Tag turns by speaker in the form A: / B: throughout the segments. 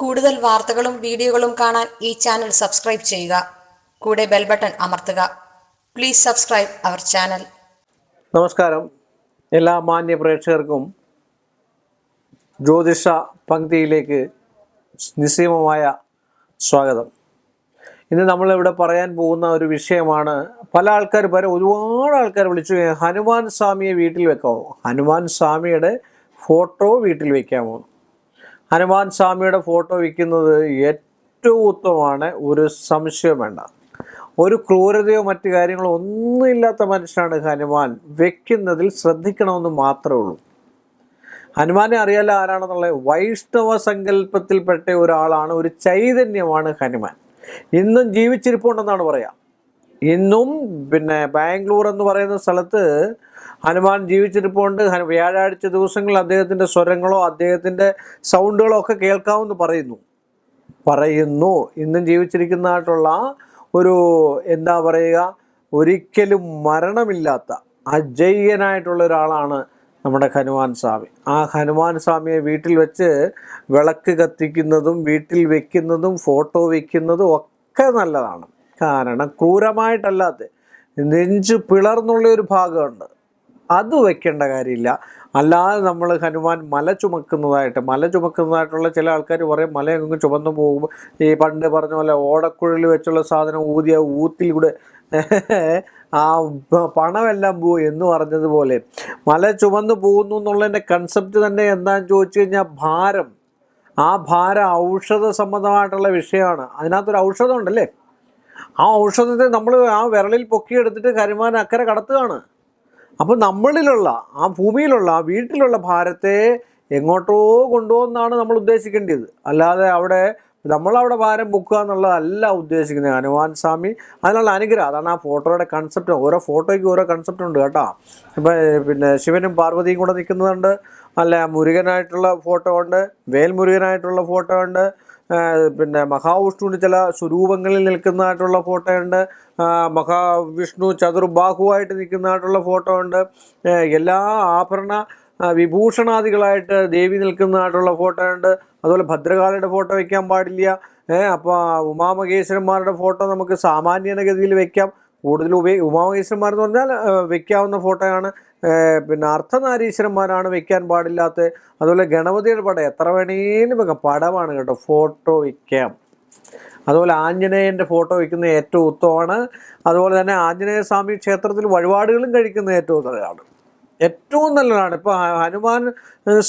A: കൂടുതൽ വാർത്തകളും വീഡിയോകളും കാണാൻ ഈ ചാനൽ സബ്സ്ക്രൈബ് ചെയ്യുക. കൂടെ ബെൽ ബട്ടൺ അമർത്തുക. Please subscribe our channel.
B: നമസ്കാരം. എല്ലാ മാന്യ പ്രേക്ഷകർക്കും ജ്യോതിഷ പങ്ക്തിയിലേക്ക് നിസ്സീമമായ സ്വാഗതം. ഇന്ന് നമ്മളിവിടെ പറയാൻ പോകുന്ന ഒരു വിഷയമാണ്. പല ആൾക്കാർ ഒരുപാട് ആൾക്കാർ വിളിച്ചു, ഹനുമാൻ സ്വാമിയെ വീട്ടിൽ വെക്കാമോ, ഹനുമാൻ സ്വാമിയുടെ ഫോട്ടോ വീട്ടിൽ വെക്കാമോ? ഹനുമാൻ സ്വാമിയുടെ ഫോട്ടോ വയ്ക്കുന്നത് ഏറ്റവും ഉത്തമമാണ്, ഒരു സംശയം വേണ്ട. ഒരു ക്രൂരതയോ മറ്റു കാര്യങ്ങളോ ഒന്നുമില്ലാത്ത മനുഷ്യനാണ് ഹനുമാൻ. വെക്കുന്നതിൽ ശ്രദ്ധിക്കണമെന്ന് മാത്രമേ ഉള്ളൂ. ഹനുമാനെ അറിയാലോ ആരാണെന്നുള്ളത്. വൈഷ്ണവ സങ്കല്പത്തിൽപ്പെട്ട ഒരാളാണ്, ഒരു ചൈതന്യമാണ് ഹനുമാൻ. ഇന്നും ജീവിച്ചിരിപ്പുണ്ടെന്നാണ് പറയാം. ഇന്നും ബാംഗ്ലൂർ എന്ന് പറയുന്ന സ്ഥലത്ത് ഹനുമാൻ ജീവിച്ചിരിപ്പുണ്ട്. വ്യാഴാഴ്ച ദിവസങ്ങളിൽ അദ്ദേഹത്തിൻ്റെ സ്വരങ്ങളോ അദ്ദേഹത്തിൻ്റെ സൗണ്ടുകളോ ഒക്കെ കേൾക്കാമെന്ന് പറയുന്നു. ഇന്നും ജീവിച്ചിരിക്കുന്നതായിട്ടുള്ള ഒരു ഒരിക്കലും മരണമില്ലാത്ത അജയ്യനായിട്ടുള്ള ഒരാളാണ് നമ്മുടെ ഹനുമാൻ സ്വാമി. ആ ഹനുമാൻ സ്വാമിയെ വീട്ടിൽ വെച്ച് വിളക്ക് കത്തിക്കുന്നതും വീട്ടിൽ വെക്കുന്നതും ഫോട്ടോ വയ്ക്കുന്നതും ഒക്കെ നല്ലതാണ്. കാരണം ക്രൂരമായിട്ടല്ലാത്ത നെഞ്ചു പിളർന്നുള്ളൊരു ഭാഗമുണ്ട്, അത് വെക്കേണ്ട കാര്യമില്ല. അല്ലാതെ നമ്മൾ ഹനുമാൻ മല ചുമക്കുന്നതായിട്ടുള്ള ചില ആൾക്കാർ പറയും മലയെങ്ങും ചുമന്നു പോകുമ്പോൾ ഈ പണ്ട് പറഞ്ഞ പോലെ ഓടക്കുഴലിൽ വെച്ചുള്ള സാധനം ഊതിയ ഊത്തിലൂടെ ആ പണമെല്ലാം പോകും എന്ന് പറഞ്ഞതുപോലെ മല ചുമന്നു പോകുന്നു എന്നുള്ളതിൻ്റെ കൺസെപ്റ്റ് തന്നെ എന്താണെന്ന് ചോദിച്ചു കഴിഞ്ഞാൽ ഭാരം ഔഷധ സംബന്ധമായിട്ടുള്ള വിഷയമാണ്. അതിനകത്തൊരു ഔഷധം ഉണ്ടല്ലേ, ആ ഔഷധത്തെ നമ്മൾ ആ വിരളിൽ പൊക്കിയെടുത്തിട്ട് ഹനുമാൻ അക്കരെ കടത്തുകയാണ്. അപ്പോൾ നമ്മളിലുള്ള ആ ഭൂമിയിലുള്ള ആ വീട്ടിലുള്ള ഭാരത്തെ എങ്ങോട്ടോ കൊണ്ടുപോകുന്നതാണ് നമ്മൾ ഉദ്ദേശിക്കേണ്ടത്. അല്ലാതെ നമ്മളവിടെ ഭാരം പൊക്കുക എന്നുള്ളതല്ല ഉദ്ദേശിക്കുന്നത്. ഹനുമാൻ സ്വാമി അതിനുള്ള അനുഗ്രഹം, അതാണ് ആ ഫോട്ടോയുടെ കൺസെപ്റ്റ്. ഓരോ ഫോട്ടോയ്ക്ക് ഓരോ കൺസെപ്റ്റ് ഉണ്ട് കേട്ടോ. ഇപ്പം ശിവനും പാർവതിയും കൂടെ നിൽക്കുന്നുണ്ട്, അല്ല മുരുകനായിട്ടുള്ള ഫോട്ടോ ഉണ്ട്, വേൽമുരുകനായിട്ടുള്ള ഫോട്ടോ ഉണ്ട്, മഹാവിഷ്ണുവിൻ്റെ ചില സ്വരൂപങ്ങളിൽ നിൽക്കുന്നതായിട്ടുള്ള ഫോട്ടോ ഉണ്ട്, മഹാവിഷ്ണു ചതുർബാഹുവായിട്ട് നിൽക്കുന്നതായിട്ടുള്ള ഫോട്ടോ ഉണ്ട്, എല്ലാ ആഭരണ വിഭൂഷണാദികളായിട്ട് ദേവി നിൽക്കുന്നതായിട്ടുള്ള ഫോട്ടോ ഉണ്ട്. അതുപോലെ ഭദ്രകാളിയുടെ ഫോട്ടോ വയ്ക്കാൻ പാടില്ല. അപ്പോൾ ഉമാമഹേശ്വരന്മാരുടെ ഫോട്ടോ നമുക്ക് സാമാന്യഗതിയിൽ വയ്ക്കാം. കൂടുതൽ ഉമാമഹേശ്വരന്മാരെന്ന് പറഞ്ഞാൽ വയ്ക്കാവുന്ന ഫോട്ടോയാണ്. അർദ്ധനാരീശ്വരന്മാരാണ് വെക്കാൻ പാടില്ലാത്ത. അതുപോലെ ഗണപതിയുടെ പടം എത്ര വേണേലും വെക്കാം, പടമാണ് കേട്ടോ, ഫോട്ടോ വയ്ക്കാം. അതുപോലെ ആഞ്ജനേയൻ്റെ ഫോട്ടോ വയ്ക്കുന്നത് ഏറ്റവും ഉത്തമമാണ്. അതുപോലെ തന്നെ ആഞ്ജനേയ സ്വാമി ക്ഷേത്രത്തിൽ വഴിപാടുകളും കഴിക്കുന്നത് ഏറ്റവും നല്ലതാണ്. ഇപ്പോൾ ഹനുമാൻ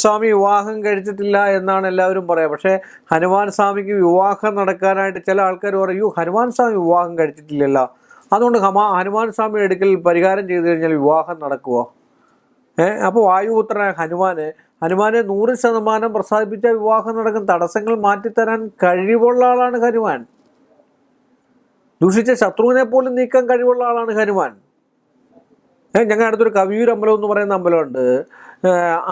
B: സ്വാമി വിവാഹം കഴിച്ചിട്ടില്ല എന്നാണ് എല്ലാവരും പറയുക. പക്ഷേ ഹനുമാൻ സ്വാമിക്ക് വിവാഹം നടക്കാനായിട്ട് ചില ആൾക്കാർ പറയൂ, ഹനുമാൻ സ്വാമി വിവാഹം കഴിച്ചിട്ടില്ലല്ലോ, അതുകൊണ്ട് ഹനുമാൻ സ്വാമി എടുക്കൽ പരിഹാരം ചെയ്തു കഴിഞ്ഞാൽ വിവാഹം നടക്കുമോ? അപ്പോൾ വായുപുത്രനായ ഹനുമാനെ 100% പ്രസാദിപ്പിച്ച വിവാഹം നടക്കും. തടസ്സങ്ങൾ മാറ്റിത്തരാൻ കഴിവുള്ള ആളാണ് ഹനുമാൻ. ദുഷിച്ച ശത്രുവിനെ പോലും നീക്കാൻ കഴിവുള്ള ആളാണ് ഹനുമാൻ. ഞങ്ങളുടെ അടുത്തൊരു കവിയൂർ അമ്പലം എന്ന് പറയുന്ന അമ്പലമുണ്ട്.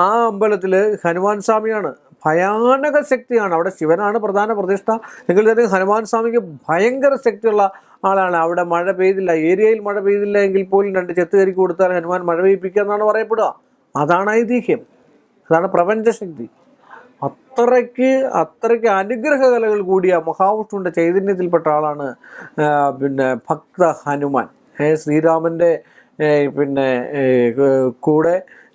B: ആ അമ്പലത്തിൽ ഹനുമാൻ സ്വാമിയാണ്, ഭയാനക ശക്തിയാണ്. അവിടെ ശിവനാണ് പ്രധാന പ്രതിഷ്ഠ, എങ്കിൽ തന്നെ ഹനുമാൻ സ്വാമിക്ക് ഭയങ്കര ശക്തിയുള്ള ആളാണ്. അവിടെ മഴ പെയ്തില്ല, ഏരിയയിൽ മഴ പെയ്തില്ല എങ്കിൽ പോലും 2 ചെത്ത് കയറി കൊടുത്താൽ ഹനുമാൻ മഴ പെയ്യിപ്പിക്കുക എന്നാണ് പറയപ്പെടുക. അതാണ് ഐതിഹ്യം, അതാണ് പ്രപഞ്ചശക്തി. അത്രയ്ക്ക് അനുഗ്രഹ കലകൾ കൂടിയ മഹാവിഷ്ണുവിൻ്റെ ചൈതന്യത്തിൽപ്പെട്ട ആളാണ് ഭക്ത ഹനുമാൻ. ശ്രീരാമൻ്റെ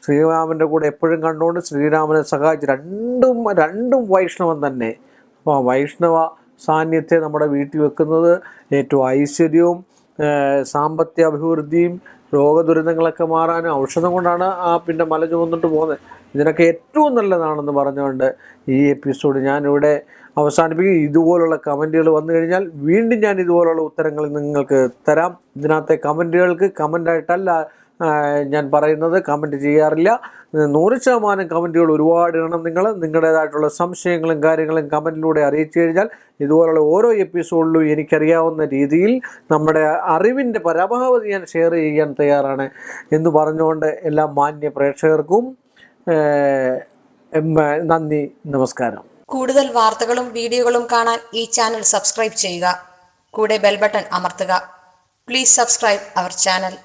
B: ശ്രീരാമൻ്റെ കൂടെ എപ്പോഴും കണ്ടുകൊണ്ട് ശ്രീരാമനെ സഹായിച്ച് രണ്ടും വൈഷ്ണവം തന്നെ. അപ്പോൾ വൈഷ്ണവ സാന്നിധ്യം നമ്മുടെ വീട്ടിൽ വെക്കുന്നത് ഏറ്റവും ഐശ്വര്യവും സാമ്പത്തിക അഭിവൃദ്ധിയും രോഗദുരിതങ്ങളൊക്കെ മാറാനും ഔഷധം കൊണ്ടാണ് മല ചുമന്നിട്ട് പോകുന്നത്. ഇതിനൊക്കെ ഏറ്റവും നല്ലതാണെന്ന് പറഞ്ഞുകൊണ്ട് ഈ എപ്പിസോഡ് ഞാനിവിടെ അവസാനിപ്പിക്കും. ഇതുപോലുള്ള കമൻറ്റുകൾ വന്നു കഴിഞ്ഞാൽ വീണ്ടും ഞാൻ ഇതുപോലുള്ള ഉത്തരങ്ങൾ നിങ്ങൾക്ക് തരാം. ഇതിനകത്തെ കമൻറ്റുകൾക്ക് കമൻ്റായിട്ടല്ല ഞാൻ പറയുന്നത്, കമൻറ്റ് ചെയ്യാറില്ല. 100% കമൻറ്റുകൾ ഒരുപാട് ഇടണം. നിങ്ങളുടേതായിട്ടുള്ള സംശയങ്ങളും കാര്യങ്ങളും കമൻറ്റിലൂടെ അറിയിച്ചു കഴിഞ്ഞാൽ ഇതുപോലുള്ള ഓരോ എപ്പിസോഡിലും എനിക്കറിയാവുന്ന രീതിയിൽ നമ്മുടെ അറിവിൻ്റെ പരമാവധി ഞാൻ ഷെയർ ചെയ്യാൻ തയ്യാറാണ് എന്ന് പറഞ്ഞുകൊണ്ട് എല്ലാ മാന്യ പ്രേക്ഷകർക്കും നന്ദി, നമസ്കാരം.
A: കൂടുതൽ വാർത്തകളും വീഡിയോകളും കാണാൻ ഈ ചാനൽ സബ്സ്ക്രൈബ് ചെയ്യുക. കൂടെ ബെൽ ബട്ടൺ അമർത്തുക. Please subscribe our channel.